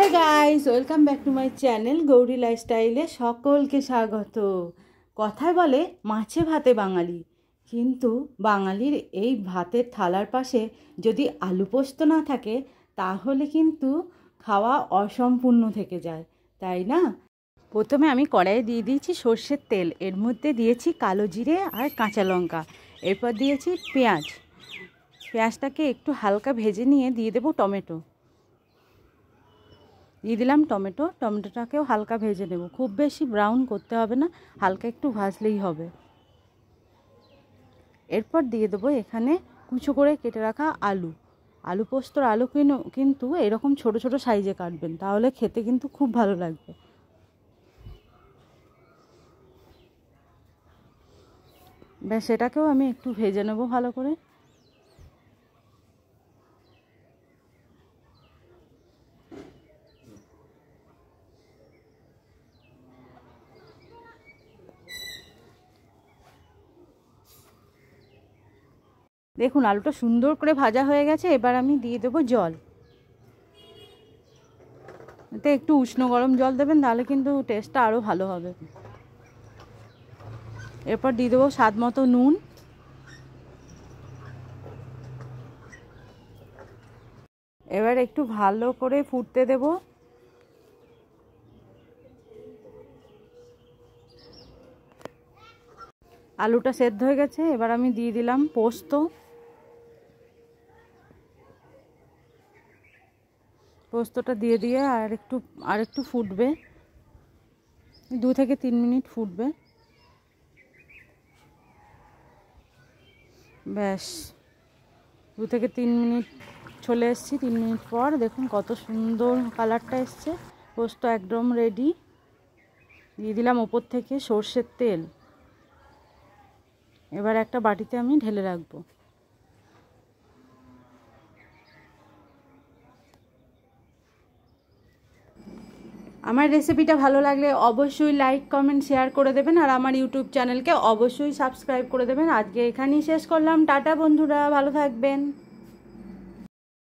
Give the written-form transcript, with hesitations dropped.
Hey guys, welcome back to my channel Gauri লাইফস্টাইলে সকলকে স্বাগত। কথায় বলে মাছে ভাতে বাঙালি, কিন্তু বাঙালির এই ভাতের থালার পাশে যদি আলু পোস্ত না থাকে তাহলে কিন্তু খাওয়া অসম্পূর্ণ থেকে যায়, তাই না? প্রথমে আমি কড়াইয়ে দিয়ে দিয়েছি সর্ষের তেল, এর মধ্যে দিয়েছি কালো জিরে আর কাঁচা লঙ্কা, এরপর দিয়েছি পেঁয়াজটাকে একটু হালকা ভেজে নিয়ে দিয়ে দেবো টমেটো। দিয়ে দিলাম টমেটোটাকেও হালকা ভেজে নেব, খুব বেশি ব্রাউন করতে হবে না, হালকা একটু ভাজলেই হবে। এরপর দিয়ে দেবো এখানে কুচো করে কেটে রাখা আলু পোস্তর আলু কিন্তু এরকম ছোট ছোট সাইজে কাটবেন, তাহলে খেতে কিন্তু খুব ভালো লাগবে। ব্যাস, এটাকেও আমি একটু ভেজে নেব ভালো করে। দেখুন আলুটা সুন্দর করে ভাজা হয়ে গেছে, এবার আমি দিয়ে দেবো জল। এতে একটু উষ্ণ গরম জল দেবেন, তাহলে কিন্তু টেস্টটা আরও ভালো হবে। এরপর দিয়ে দেবো স্বাদ মতো নুন। এবার একটু ভালো করে ফুটতে দেব। আলুটা সেদ্ধ হয়ে গেছে, এবার আমি দিয়ে দিলাম পোস্তটা দিয়ে আর একটু ফুটবে, 2 থেকে 3 মিনিট ফুটবে। ব্যাস, 2 থেকে 3 মিনিট চলে এসেছি। 3 মিনিট পর দেখুন কত সুন্দর কালারটা এসছে, পোস্ত একদম রেডি। দিয়ে দিলাম ওপর থেকে সর্ষের তেল। এবার একটা বাটিতে আমি ঢেলে রাখবো। আমার রেসিপিটা ভালো লাগলে অবশ্যই লাইক কমেন্ট শেয়ার করে দেবেন, আর আমার ইউটিউব চ্যানেলকে অবশ্যই সাবস্ক্রাইব করে দেবেন। আজকে এখানেই শেষ করলাম, টাটা বন্ধুরা, ভালো থাকবেন।